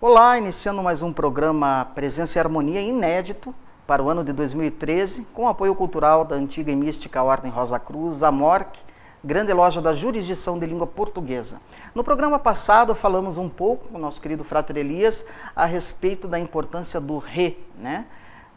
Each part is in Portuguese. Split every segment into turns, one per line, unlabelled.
Olá, iniciando mais um programa Presença e Harmonia inédito para o ano de 2013, com apoio cultural da antiga e mística Ordem Rosa Cruz, a MORC, grande loja da jurisdição de língua portuguesa. No programa passado falamos um pouco com o nosso querido Frater Elias a respeito da importância do re, né?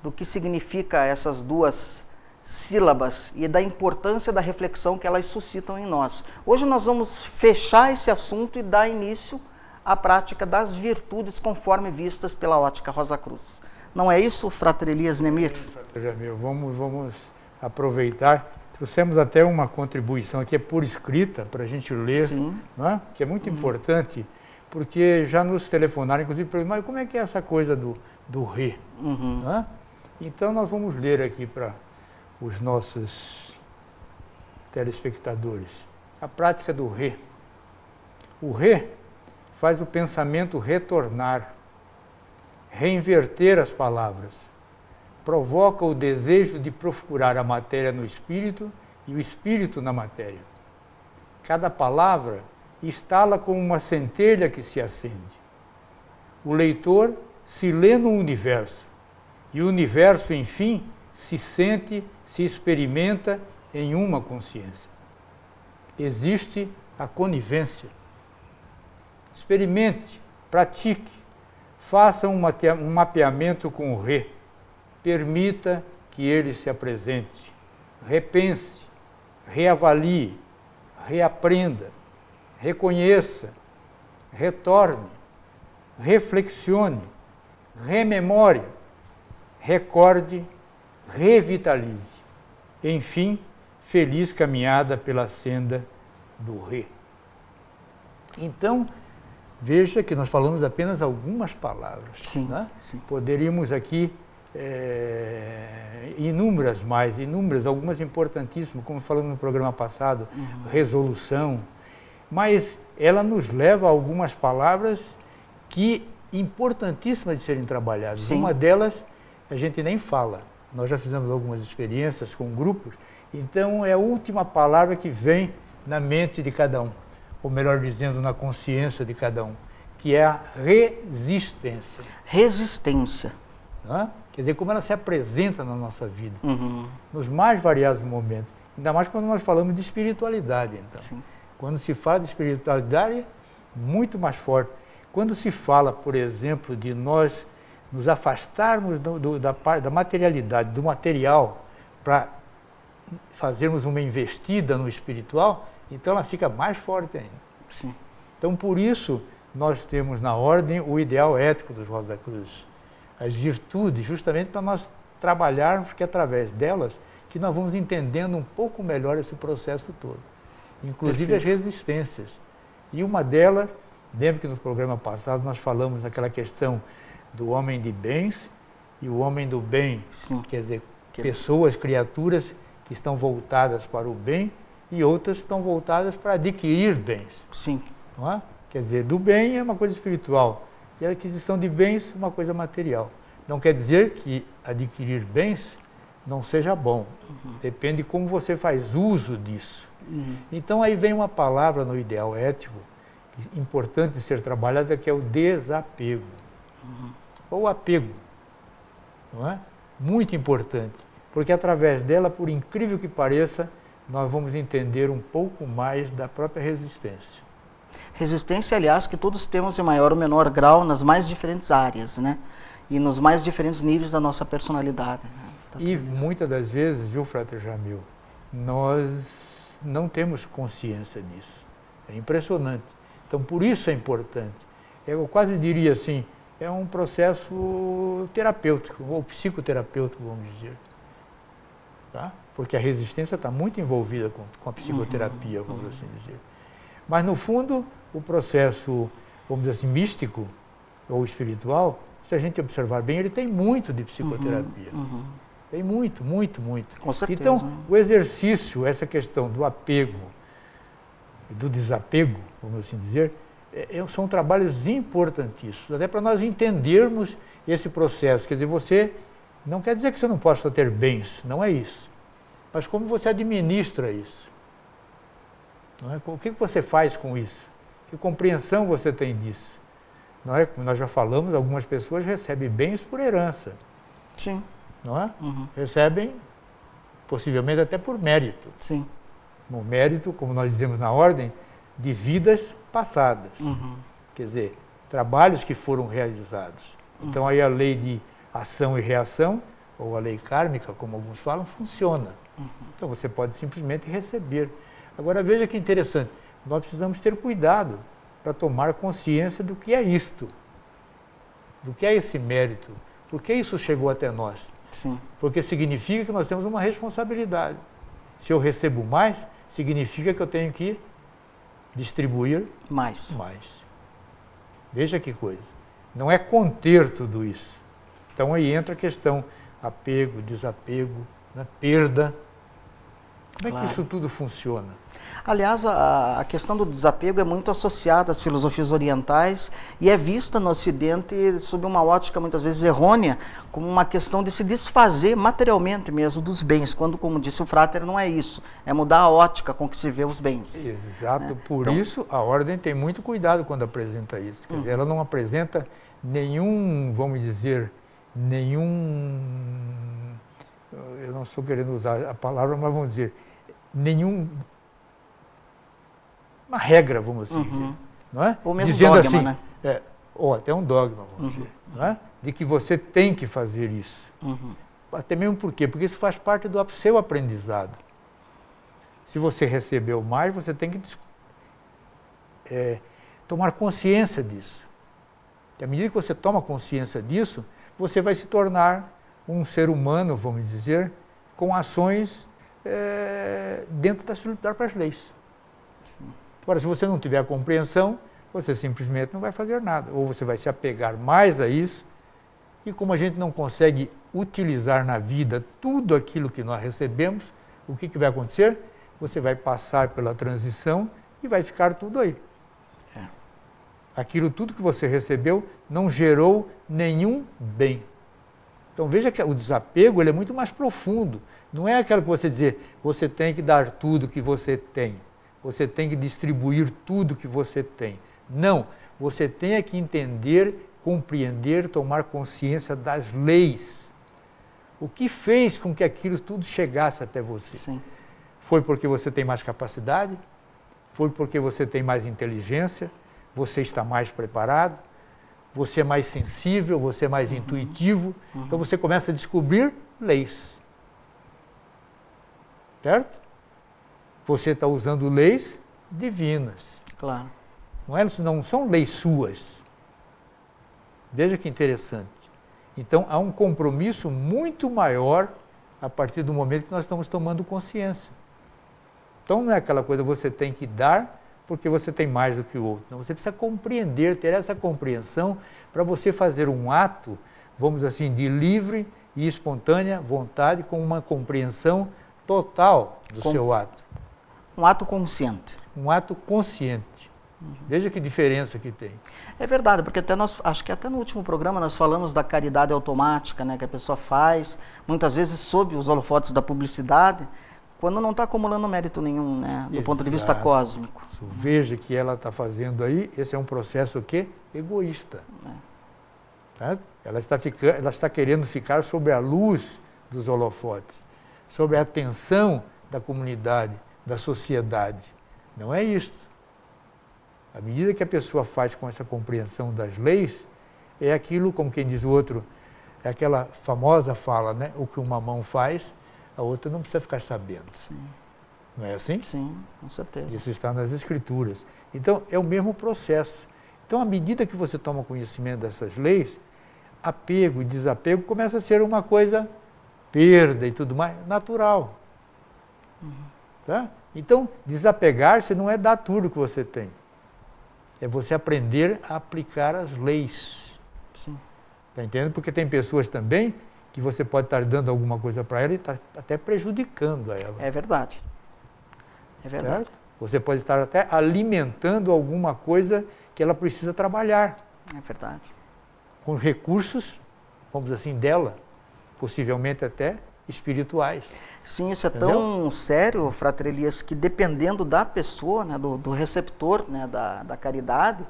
Do que significa essas duas sílabas e da importância da reflexão que elas suscitam em nós. Hoje nós vamos fechar esse assunto e dar início à prática das virtudes conforme vistas pela ótica Rosa Cruz. Não é isso, Frater Elias Nemir?
Frater Jamil, vamos aproveitar. Trouxemos até uma contribuição aqui por escrita para a gente ler, não é? Que é muito importante, porque já nos telefonaram, inclusive, perguntaram, mas como é que é essa coisa do re? Não é? Então nós vamos ler aqui para os nossos telespectadores. A prática do re. O re faz o pensamento retornar, reinverter as palavras, provoca o desejo de procurar a matéria no espírito e o espírito na matéria. Cada palavra instala como uma centelha que se acende. O leitor se lê no universo, e o universo, enfim, se sente, se experimenta em uma consciência. Existe a conivência. Experimente, pratique, faça um mapeamento com o re. Permita que ele se apresente. Repense, reavalie, reaprenda, reconheça, retorne, reflexione, rememore, recorde, revitalize. Enfim, feliz caminhada pela senda do re. Então, veja que nós falamos apenas algumas palavras.
Sim,
né?
sim.
Poderíamos aqui, inúmeras, algumas importantíssimas, como falamos no programa passado, resolução, mas ela nos leva a algumas palavras que importantíssimas de serem trabalhadas.
Sim.
Uma delas a gente nem fala. Nós já fizemos algumas experiências com grupos, então é a última palavra que vem na mente de cada um, ou melhor dizendo, na consciência de cada um, que é a resistência.
Resistência.
Não é? Quer dizer, como ela se apresenta na nossa vida, nos mais variados momentos. Ainda mais quando nós falamos de espiritualidade, então.
Sim.
Quando se fala de espiritualidade, muito mais forte. Quando se fala, por exemplo, de nós nos afastarmos da materialidade, do material, para fazermos uma investida no espiritual, então ela fica mais forte ainda.
Sim.
Então, por isso, nós temos na ordem o ideal ético dos Rosa Cruz. As virtudes, justamente para nós trabalharmos, porque é através delas que nós vamos entendendo um pouco melhor esse processo todo. Inclusive as resistências. E uma delas, lembro que no programa passado nós falamos daquela questão do homem de bens e o homem do bem.
Sim.
Quer dizer, pessoas, criaturas que estão voltadas para o bem e outras estão voltadas para adquirir bens.
Sim.
Não é? Quer dizer, do bem é uma coisa espiritual e a aquisição de bens uma coisa material. Não quer dizer que adquirir bens não seja bom. Depende de como você faz uso disso. Então aí vem uma palavra no ideal ético importante de ser trabalhada, que é o desapego. Ou apego. Não é? Muito importante. Porque através dela, por incrível que pareça, nós vamos entender um pouco mais da própria resistência.
Resistência, aliás, que todos temos em maior ou menor grau nas mais diferentes áreas, né? E nos mais diferentes níveis da nossa personalidade. Né?
E muitas das vezes, viu, Frater Jamil, nós não temos consciência disso. É impressionante. Então, por isso é importante. Eu quase diria assim, é um processo terapêutico, ou psicoterapêutico, vamos dizer. Tá? Porque a resistência está muito envolvida com a psicoterapia, vamos assim dizer. Mas, no fundo, o processo, vamos dizer assim, místico ou espiritual, se a gente observar bem, ele tem muito de psicoterapia. Tem muito, muito, muito.
Com certeza.
Então, o exercício, essa questão do apego, do desapego, vamos assim dizer, são trabalhos importantíssimos, até para nós entendermos esse processo. Quer dizer, você não quer dizer que você não possa ter bens, não é isso. Mas como você administra isso? Não é? O que você faz com isso? Que compreensão você tem disso? não é? Como nós já falamos, algumas pessoas recebem bens por herança.
Sim.
Não é? Recebem, possivelmente até por mérito.
Sim.
O mérito, como nós dizemos na ordem, de vidas passadas. Quer dizer, trabalhos que foram realizados. Então aí a lei de ação e reação, ou a lei kármica, como alguns falam, funciona. Então você pode simplesmente receber. Agora veja que interessante, nós precisamos ter cuidado para tomar consciência do que é isto, do que é esse mérito, por que isso chegou até nós.
Sim.
Porque significa que nós temos uma responsabilidade. Se eu recebo mais, significa que eu tenho que distribuir
mais.
Veja que coisa. Não é conter tudo isso. Então aí entra a questão apego, desapego, né, perda. Como é que isso tudo funciona?
Aliás, a questão do desapego é muito associada às filosofias orientais e é vista no Ocidente sob uma ótica muitas vezes errônea, como uma questão de se desfazer materialmente mesmo dos bens, quando, como disse o Frater, não é isso, é mudar a ótica com que se vê os bens.
Exato, por isso a ordem tem muito cuidado quando apresenta isso. Quer dizer, ela não apresenta nenhum, vamos dizer, eu não estou querendo usar a palavra, mas vamos dizer, uma regra, vamos assim dizer, não é?
Ou mesmo
dizendo
dogma,
assim,
né?
Ou até um dogma, vamos dizer, não é? De que você tem que fazer isso. Até mesmo por quê? Porque isso faz parte do seu aprendizado. Se você recebeu mais, você tem que tomar consciência disso. E à medida que você toma consciência disso, você vai se tornar um ser humano, vamos dizer, com ações dentro das próprias leis. Agora, se você não tiver a compreensão, você simplesmente não vai fazer nada. Ou você vai se apegar mais a isso, e como a gente não consegue utilizar na vida tudo aquilo que nós recebemos, o que vai acontecer? Você vai passar pela transição e vai ficar tudo aí. Aquilo tudo que você recebeu não gerou nenhum bem. Então veja que o desapego ele é muito mais profundo. Não é aquela que você dizer, você tem que dar tudo que você tem. Você tem que distribuir tudo que você tem. Não, você tem que entender, compreender, tomar consciência das leis. O que fez com que aquilo tudo chegasse até você?
Sim.
Foi porque você tem mais capacidade? Foi porque você tem mais inteligência? Você está mais preparado? Você é mais sensível? Você é mais intuitivo? Então você começa a descobrir leis. Certo? Você está usando leis divinas.
Claro.
Não são leis suas. Veja que interessante. Então, há um compromisso muito maior a partir do momento que nós estamos tomando consciência. Então, não é aquela coisa que você tem que dar porque você tem mais do que o outro. Não, você precisa compreender, ter essa compreensão para você fazer um ato, vamos assim, de livre e espontânea vontade, com uma compreensão total do seu ato.
Um ato consciente.
Um ato consciente. Veja que diferença que tem.
É verdade, porque acho que até no último programa nós falamos da caridade automática, né, que a pessoa faz, muitas vezes sob os holofotes da publicidade, quando não está acumulando mérito nenhum, né, do ponto de vista cósmico.
Veja que ela está fazendo aí, esse é um processo o quê? Egoísta. Tá? Ela está querendo ficar sob a luz dos holofotes, sob a atenção da comunidade, da sociedade. Não é isto. À medida que a pessoa faz com essa compreensão das leis, é aquilo, como quem diz o outro, é aquela famosa fala, né? O que uma mão faz, a outra não precisa ficar sabendo.
Sim.
Não é assim?
Sim, com certeza.
Isso está nas Escrituras. Então, é o mesmo processo. Então, à medida que você toma conhecimento dessas leis, apego e desapego começa a ser uma coisa, perda e tudo mais, natural. Tá? Então, desapegar-se não é dar tudo que você tem. É você aprender a aplicar as leis.
Sim.
Está entendendo? Porque tem pessoas também que você pode estar dando alguma coisa para ela e está até prejudicando a ela.
É verdade. É verdade.
Certo? Você pode estar até alimentando alguma coisa que ela precisa trabalhar.
É verdade.
Com recursos, vamos assim, dela, possivelmente até espirituais.
Sim, isso é tão sério, Frater Elias, que dependendo da pessoa, né, do receptor, né, da caridade,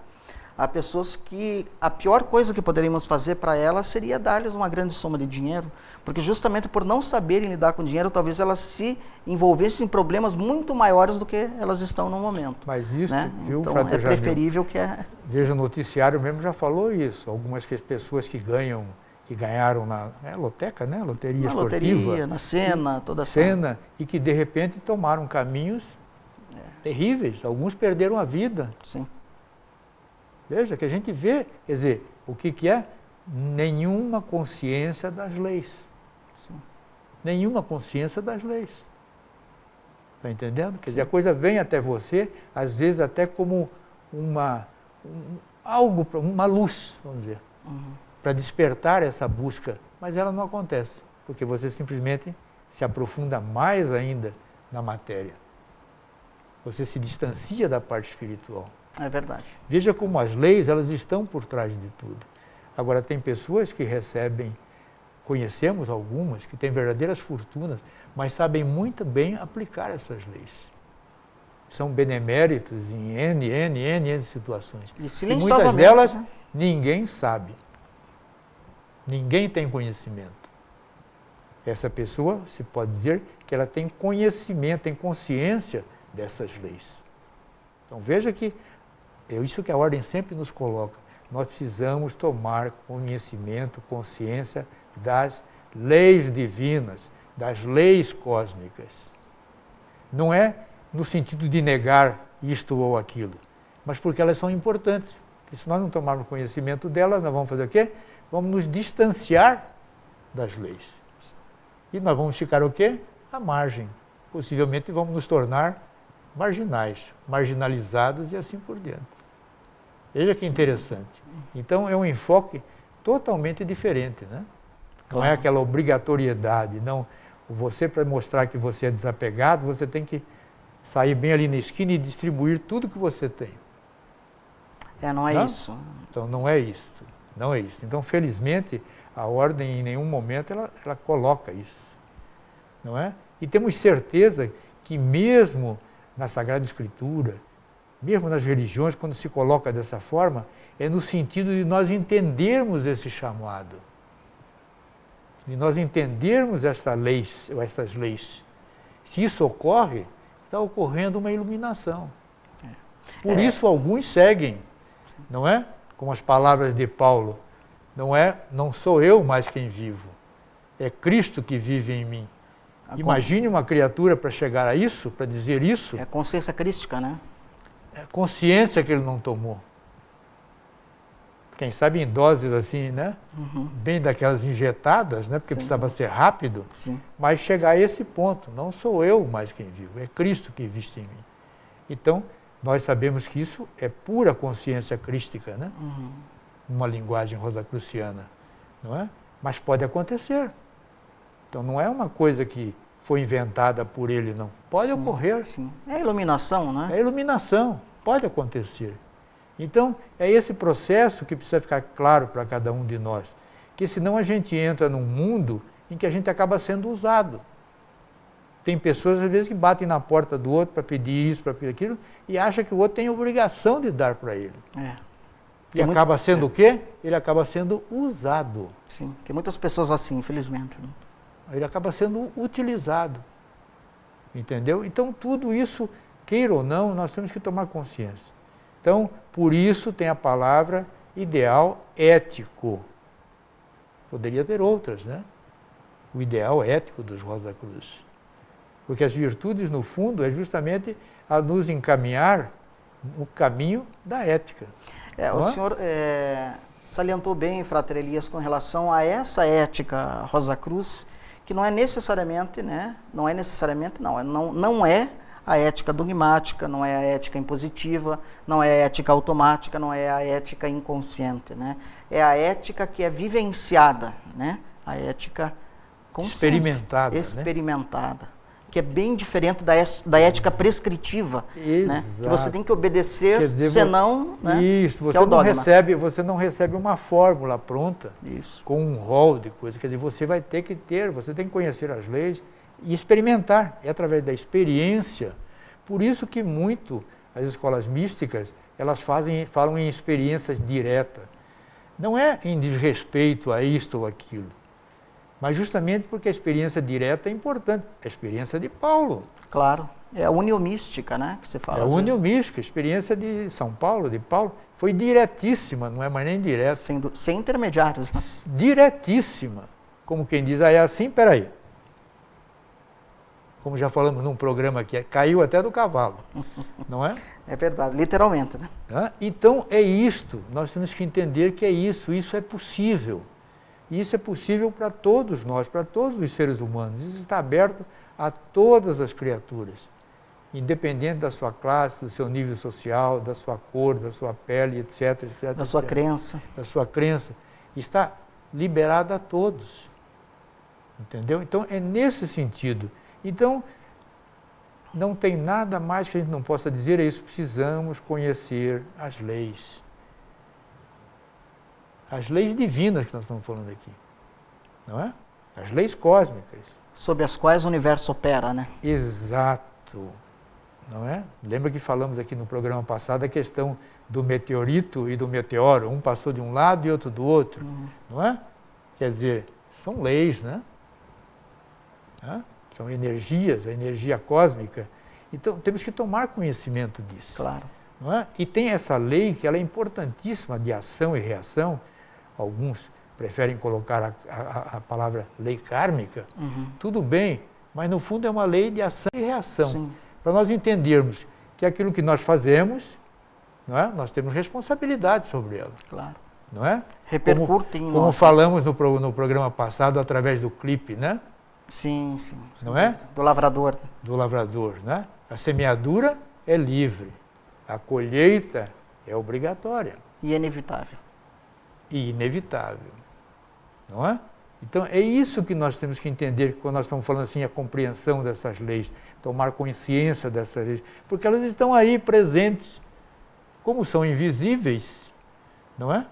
há pessoas que a pior coisa que poderíamos fazer para elas seria dar-lhes uma grande soma de dinheiro, porque justamente por não saberem lidar com dinheiro, talvez elas se envolvessem em problemas muito maiores do que elas estão no momento.
Mas isso,
né?
viu,
então
Frater
é
Jamil?
preferível que
Veja, o noticiário mesmo já falou isso. Algumas pessoas que ganharam na loteca, né? Loteria
na
esportiva.
loteria, na cena, toda a
cena, e que de repente tomaram caminhos terríveis. Alguns perderam a vida.
Sim.
Veja, que a gente vê, quer dizer, o que é? Nenhuma consciência das leis.
Sim.
Nenhuma consciência das leis. Está entendendo? Quer dizer, a coisa vem até você, às vezes até como uma luz, vamos dizer, para despertar essa busca, mas ela não acontece, porque você simplesmente se aprofunda mais ainda na matéria. Você se distancia da parte espiritual.
É verdade.
Veja como as leis, elas estão por trás de tudo. Agora, tem pessoas que recebem, conhecemos algumas, que têm verdadeiras fortunas, mas sabem muito bem aplicar essas leis. São beneméritos em N situações.
E
muitas delas, ninguém sabe. Ninguém tem conhecimento. Essa pessoa, se pode dizer que ela tem conhecimento, tem consciência dessas leis. Então veja que é isso que a ordem sempre nos coloca. Nós precisamos tomar conhecimento, consciência das leis divinas, das leis cósmicas. Não é no sentido de negar isto ou aquilo, mas porque elas são importantes. Porque se nós não tomarmos conhecimento delas, nós vamos fazer o quê? Vamos nos distanciar das leis. E nós vamos ficar o quê? À margem. Possivelmente vamos nos tornar marginais, marginalizados e assim por diante. Veja que interessante. Então é um enfoque totalmente diferente, né? Não é aquela obrigatoriedade, não. Você, para mostrar que você é desapegado, você tem que sair bem ali na esquina e distribuir tudo que você tem.
Não é isso.
Então não é isto. Não é isso. Então, felizmente, a ordem em nenhum momento ela coloca isso. Não é? E temos certeza que mesmo na Sagrada Escritura, mesmo nas religiões, quando se coloca dessa forma, é no sentido de nós entendermos esse chamado. De nós entendermos essas leis. Se isso ocorre, está ocorrendo uma iluminação. Por isso alguns seguem, não é? Como as palavras de Paulo, não sou eu mais quem vivo, é Cristo que vive em mim. Imagine uma criatura para chegar a isso, para dizer isso.
É a consciência crística, né?
É a consciência que ele não tomou. Quem sabe em doses assim, né? Bem daquelas injetadas, né? Porque precisava ser rápido.
Sim.
Mas chegar a esse ponto, não sou eu mais quem vivo, é Cristo que vive em mim. Então, nós sabemos que isso é pura consciência crística, né? Uma linguagem rosacruciana, não é? Mas pode acontecer. Então não é uma coisa que foi inventada por ele, não. Pode ocorrer.
Sim. É iluminação, né?
É iluminação, pode acontecer. Então, é esse processo que precisa ficar claro para cada um de nós. Que senão a gente entra num mundo em que a gente acaba sendo usado. Tem pessoas, às vezes, que batem na porta do outro para pedir isso, para pedir aquilo, e acha que o outro tem obrigação de dar para ele. E acaba sendo o quê? Ele acaba sendo usado.
Sim, tem muitas pessoas assim, infelizmente. Né?
Ele acaba sendo utilizado. Entendeu? Então, tudo isso, queira ou não, nós temos que tomar consciência. Então, por isso tem a palavra ideal ético. Poderia ter outras, né? O ideal ético dos Rosa Cruz. Porque as virtudes, no fundo, é justamente a nos encaminhar no caminho da ética.
O senhor salientou bem, Frater Elias, com relação a essa ética Rosa Cruz, que não é necessariamente, né? Não é a ética dogmática, não é a ética impositiva, não é a ética automática, não é a ética inconsciente, né? É a ética que é vivenciada, né? A ética consciente, experimentada, que é bem diferente da ética prescritiva, né? Que você tem que obedecer,
quer dizer,
senão, né?
Isso, você não recebe uma fórmula pronta,
isso,
com um rol de coisas. Quer dizer, você vai ter que você tem que conhecer as leis e experimentar, é através da experiência. Por isso que muito as escolas místicas elas falam em experiências diretas. Não é em desrespeito a isto ou aquilo, mas justamente porque a experiência direta é importante. A experiência de Paulo.
Claro, é a uniomística, né, que você fala.
É a uniomística, a experiência de São Paulo, de Paulo, foi diretíssima, não é mais nem direta.
Sem intermediários. Né?
Diretíssima. Como quem diz, é assim, peraí. Como já falamos num programa aqui, caiu até do cavalo, não é?
É verdade, literalmente, né?
Então é isto, nós temos que entender que é isso é possível. E isso é possível para todos nós, para todos os seres humanos. Isso está aberto a todas as criaturas, independente da sua classe, do seu nível social, da sua cor, da sua pele, etc, etc.
Da sua crença.
Da sua crença. Está liberado a todos. Entendeu? Então é nesse sentido. Então, não tem nada mais que a gente não possa dizer, é isso, precisamos conhecer as leis. As leis divinas que nós estamos falando aqui, não é? As leis cósmicas.
Sob as quais o universo opera, né?
Exato, não é? Lembra que falamos aqui no programa passado a questão do meteorito e do meteoro, um passou de um lado e outro do outro, não é? Quer dizer, são leis, né? São energias, a energia cósmica. Então, temos que tomar conhecimento disso.
Claro.
Não é? E tem essa lei que ela é importantíssima de ação e reação. Alguns preferem colocar a palavra lei kármica. Tudo bem, mas no fundo é uma lei de ação e reação. Para nós entendermos que aquilo que nós fazemos, não é? Nós temos responsabilidade sobre ela.
Claro.
Não é?
Repercute em
como falamos no programa passado através do clipe, né?
Sim.
Não é?
Do lavrador.
Do lavrador, né? A semeadura é livre, a colheita é obrigatória.
E inevitável.
E inevitável, não é? Então é isso que nós temos que entender quando nós estamos falando assim, a compreensão dessas leis, tomar consciência dessas leis, porque elas estão aí presentes, como são invisíveis, não é?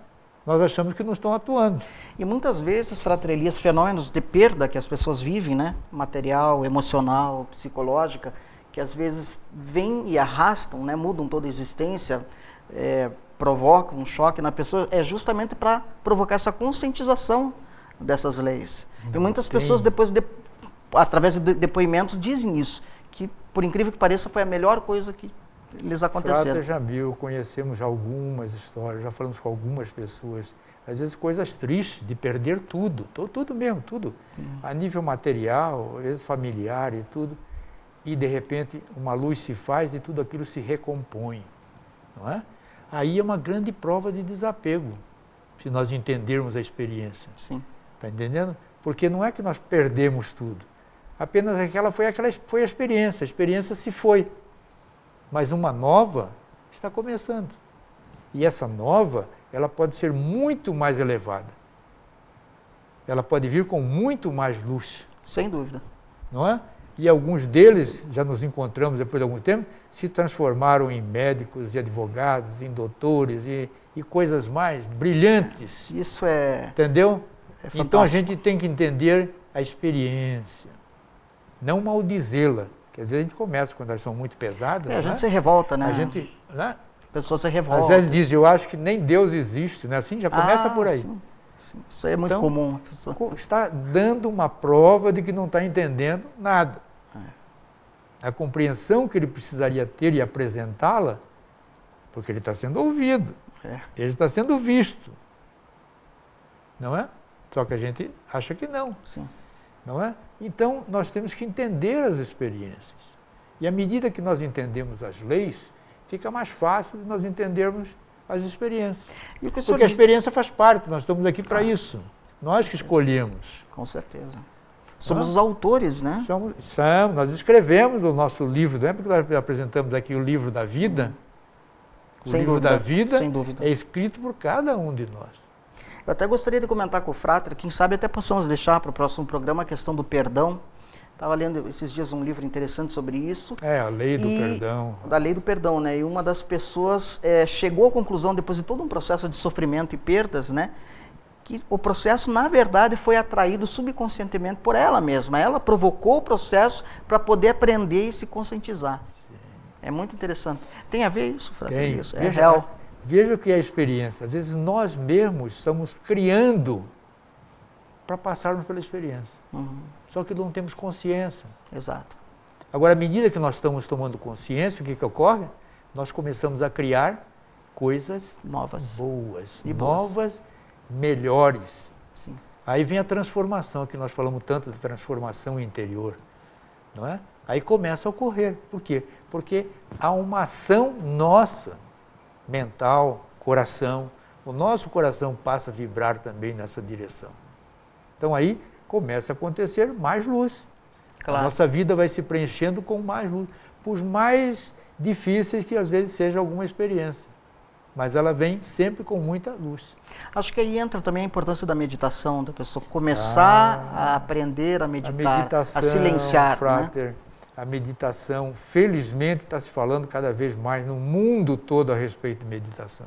Nós achamos que não estão atuando.
E muitas vezes, Frater Elias, fenômenos de perda que as pessoas vivem, né? Material, emocional, psicológica, que às vezes vêm e arrastam, né? Mudam toda a existência, provocam um choque na pessoa, é justamente para provocar essa conscientização dessas leis. E muitas pessoas depois, através de depoimentos, dizem isso, que por incrível que pareça foi a melhor coisa que lhes aconteceram.
Frater Jamil, conhecemos algumas histórias, já falamos com algumas pessoas, às vezes coisas tristes de perder tudo, tudo mesmo, tudo, a nível material, às vezes familiar e tudo, e de repente uma luz se faz e tudo aquilo se recompõe, não é? Aí é uma grande prova de desapego, se nós entendermos a experiência.
Sim.
Está entendendo? Porque não é que nós perdemos tudo, apenas foi a experiência se foi. Mas uma nova está começando. E essa nova, ela pode ser muito mais elevada. Ela pode vir com muito mais luz.
Sem dúvida.
Não é? E alguns deles, já nos encontramos depois de algum tempo, se transformaram em médicos e advogados, em doutores e coisas mais brilhantes.
Isso é...
Entendeu?
É
então a gente tem que entender a experiência, não maldizê-la. Quer dizer, a gente começa quando elas são muito pesadas.
A gente se revolta, né?
A gente, né?
A pessoa se revolta.
Às vezes diz, eu acho que nem Deus existe, né? Assim já começa por aí.
Sim. Isso aí é muito comum. A pessoa...
Está dando uma prova de que não está entendendo nada. A compreensão que ele precisaria ter e apresentá-la, porque ele está sendo ouvido, ele está sendo visto. Não é? Só que a gente acha que não.
Sim.
Não é? Então, nós temos que entender as experiências. E à medida que nós entendemos as leis, fica mais fácil de nós entendermos as experiências. Porque a experiência faz parte, nós estamos aqui para isso. Nós que escolhemos.
Com certeza. Somos os autores, né?
Somos, nós escrevemos o nosso livro, não é porque nós apresentamos aqui o livro da vida. O livro da vida é escrito por cada um de nós.
Eu até gostaria de comentar com o Frater, quem sabe até possamos deixar para o próximo programa a questão do perdão. Estava lendo esses dias um livro interessante sobre isso.
A lei do perdão.
Da lei do perdão, né? E uma das pessoas chegou à conclusão, depois de todo um processo de sofrimento e perdas, né? Que o processo, na verdade, foi atraído subconscientemente por ela mesma. Ela provocou o processo para poder aprender e se conscientizar. Sim. É muito interessante. Tem a ver isso, Frater
Tem.
Elias? É real.
Veja o que é a experiência. Às vezes nós mesmos estamos criando para passarmos pela experiência. Só que não temos consciência.
Exato.
Agora, à medida que nós estamos tomando consciência, o que ocorre? Nós começamos a criar coisas
Novas.
boas,
E
novas, melhores.
Sim.
Aí vem a transformação, que nós falamos tanto da transformação interior, não é? Aí começa a ocorrer. Por quê? Porque há uma ação nossa, mental, coração. O nosso coração passa a vibrar também nessa direção. Então aí começa a acontecer mais luz.
Claro.
A nossa vida vai se preenchendo com mais luz, por mais difíceis que às vezes seja alguma experiência. Mas ela vem sempre com muita luz.
Acho que aí entra também a importância da meditação, da pessoa começar a aprender a meditar, a silenciar.
Frater,
né?
A meditação, felizmente está se falando cada vez mais no mundo todo a respeito de meditação.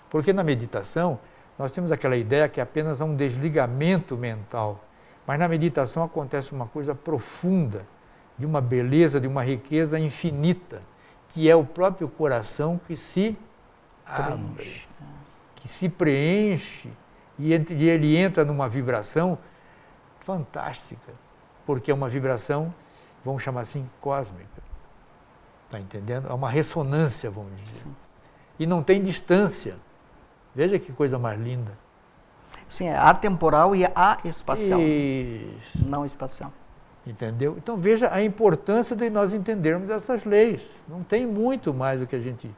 Porque na meditação, nós temos aquela ideia que apenas há um desligamento mental. Mas na meditação acontece uma coisa profunda, de uma beleza, de uma riqueza infinita, que é o próprio coração que se abre, que se preenche, e ele entra numa vibração fantástica, porque é uma vibração, vamos chamar assim, cósmica. Está entendendo? É uma ressonância, vamos dizer. Sim. E não tem distância. Veja que coisa mais linda.
Sim, é atemporal e espacial.
Isso.
Não espacial.
Entendeu? Então veja a importância de nós entendermos essas leis. Não tem muito mais do que a gente...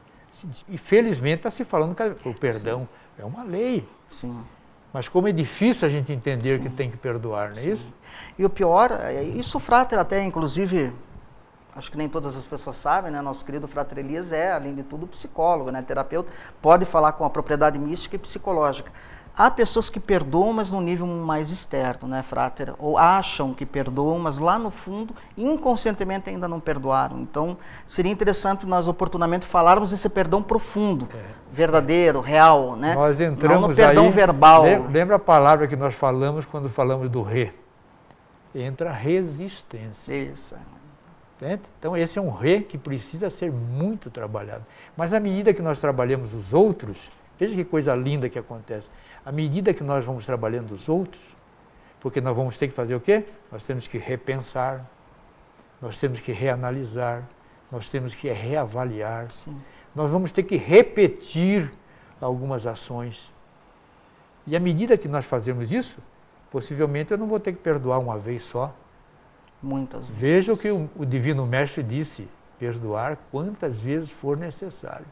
E felizmente está se falando que o perdão é uma lei.
Sim.
Mas como é difícil a gente entender
Sim.
que tem que perdoar, não é isso?
E o pior, isso o Frater até, inclusive, acho que nem todas as pessoas sabem, né? Nosso querido Frater Elias é, além de tudo, psicólogo, né? Terapeuta, pode falar com a propriedade mística e psicológica. Há pessoas que perdoam, mas num nível mais externo, né, Frater? Ou acham que perdoam, mas lá no fundo, inconscientemente ainda não perdoaram. Então, seria interessante nós oportunamente falarmos desse perdão profundo, verdadeiro, real, né?
Nós entramos
não no perdão
aí,
verbal.
Lembra a palavra que nós falamos quando falamos do re? Entra resistência.
Isso.
Entende? Então, esse é um re que precisa ser muito trabalhado. Mas à medida que nós trabalhamos os outros, veja que coisa linda que acontece. À medida que nós vamos trabalhando os outros, porque nós vamos ter que fazer o quê? Nós temos que repensar, nós temos que reanalisar, nós temos que reavaliar.
Sim.
Nós vamos ter que repetir algumas ações. E à medida que nós fazemos isso, possivelmente eu não vou ter que perdoar uma vez só.
Muitas vezes.
Veja o que o Divino Mestre disse, perdoar quantas vezes for necessário.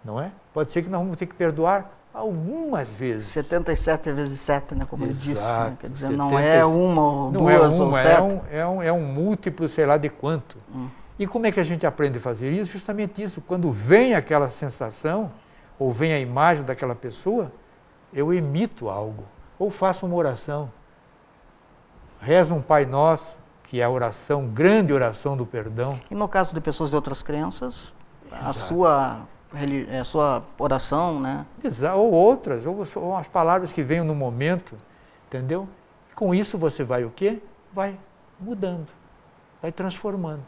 Não é? Pode ser que nós vamos ter que perdoar algumas vezes.
77 vezes 7, né, como ele disse. Né? Quer dizer,
70,
não é uma ou
não
duas
é uma,
ou sete.
É um múltiplo, sei lá de quanto. E como é que a gente aprende a fazer isso? Justamente isso. Quando vem aquela sensação, ou vem a imagem daquela pessoa, eu emito algo. Ou faço uma oração. Rezo um Pai Nosso, que é a oração, grande oração do perdão.
E no caso de pessoas de outras crenças,
Exato.
a sua oração, né?
Ou outras, ou as palavras que venham no momento, entendeu? Com isso você vai o quê? Vai mudando, vai transformando.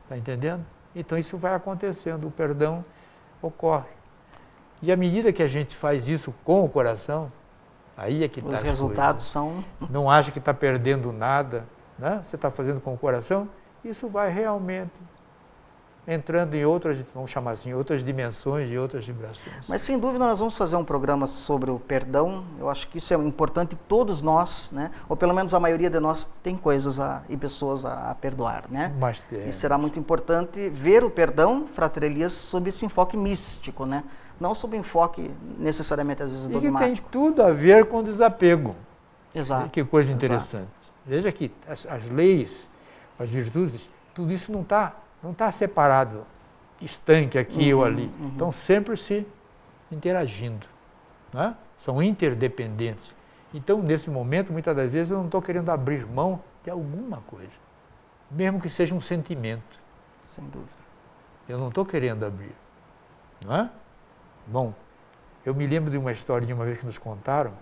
Está entendendo? Então isso vai acontecendo, o perdão ocorre. E à medida que a gente faz isso com o coração, aí é que está.
Os resultados são...
Não acha que está perdendo nada, né? Você está fazendo com o coração, isso vai realmente entrando em outras, vamos chamar assim, outras dimensões e outras vibrações.
Mas sem dúvida nós vamos fazer um programa sobre o perdão. Eu acho que isso é importante, todos nós, né? Ou pelo menos a maioria de nós tem coisas e pessoas a perdoar, né?
Mas
e será muito importante ver o perdão, Frater Elias, sob esse enfoque místico, né? Não sob enfoque necessariamente às vezes dogmático.
E que tem tudo a ver com desapego.
Exato.
Que coisa interessante. Exato. Veja que as leis, as virtudes, tudo isso não está separado, estanque aqui ou ali. Estão sempre se interagindo. Né? São interdependentes. Então, nesse momento, muitas das vezes, eu não estou querendo abrir mão de alguma coisa. Mesmo que seja um sentimento.
Sem dúvida.
Eu não estou querendo abrir. Não é? Bom, eu me lembro de uma história de uma vez que nos contaram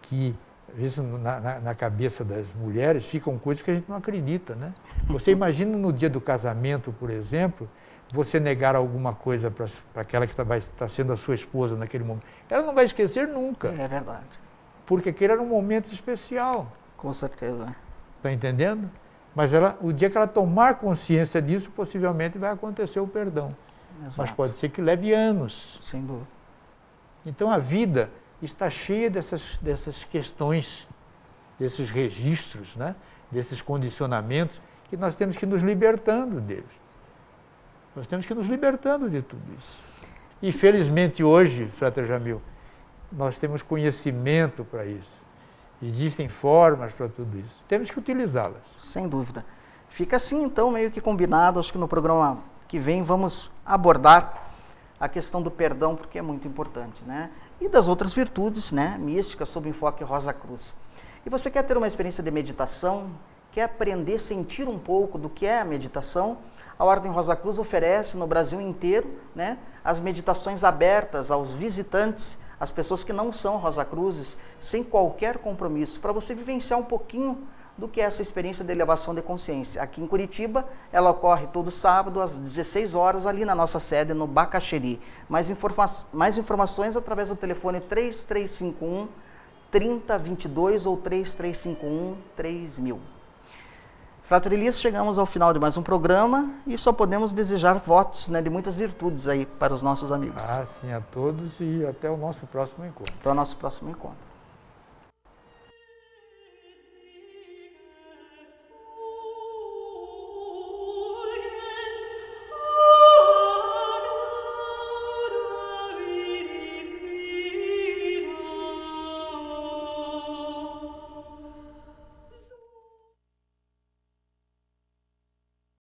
que às vezes na cabeça das mulheres ficam coisas que a gente não acredita, né? Você imagina no dia do casamento, por exemplo, você negar alguma coisa para aquela que vai estar sendo a sua esposa naquele momento. Ela não vai esquecer nunca.
É verdade.
Porque aquele era um momento especial.
Com certeza.
Está entendendo? Mas o dia que ela tomar consciência disso, possivelmente vai acontecer o perdão.
Exato.
Mas pode ser que leve anos.
Sem dúvida.
Então a vida está cheia dessas questões, desses registros, né? Desses condicionamentos, que nós temos que ir nos libertando deles. Nós temos que ir nos libertando de tudo isso. E felizmente hoje, Frater Jamil, nós temos conhecimento para isso. Existem formas para tudo isso. Temos que utilizá-las.
Sem dúvida. Fica assim então meio que combinado, acho que no programa que vem vamos abordar a questão do perdão, porque é muito importante, né? E das outras virtudes, né, místicas, sob enfoque Rosa Cruz. E você quer ter uma experiência de meditação, quer aprender a sentir um pouco do que é a meditação? A Ordem Rosa Cruz oferece no Brasil inteiro, né, as meditações abertas aos visitantes, às pessoas que não são Rosa Cruzes, sem qualquer compromisso, para você vivenciar um pouquinho do que é essa experiência de elevação de consciência. Aqui em Curitiba, ela ocorre todo sábado às 16 horas, ali na nossa sede, no Bacaxeri. Mais informações através do telefone 3351 3022 ou 3351 3000. Frater Elias, chegamos ao final de mais um programa e só podemos desejar votos, né, de muitas virtudes aí para os nossos amigos.
Sim, a todos e até o nosso próximo encontro.
Até o nosso próximo encontro.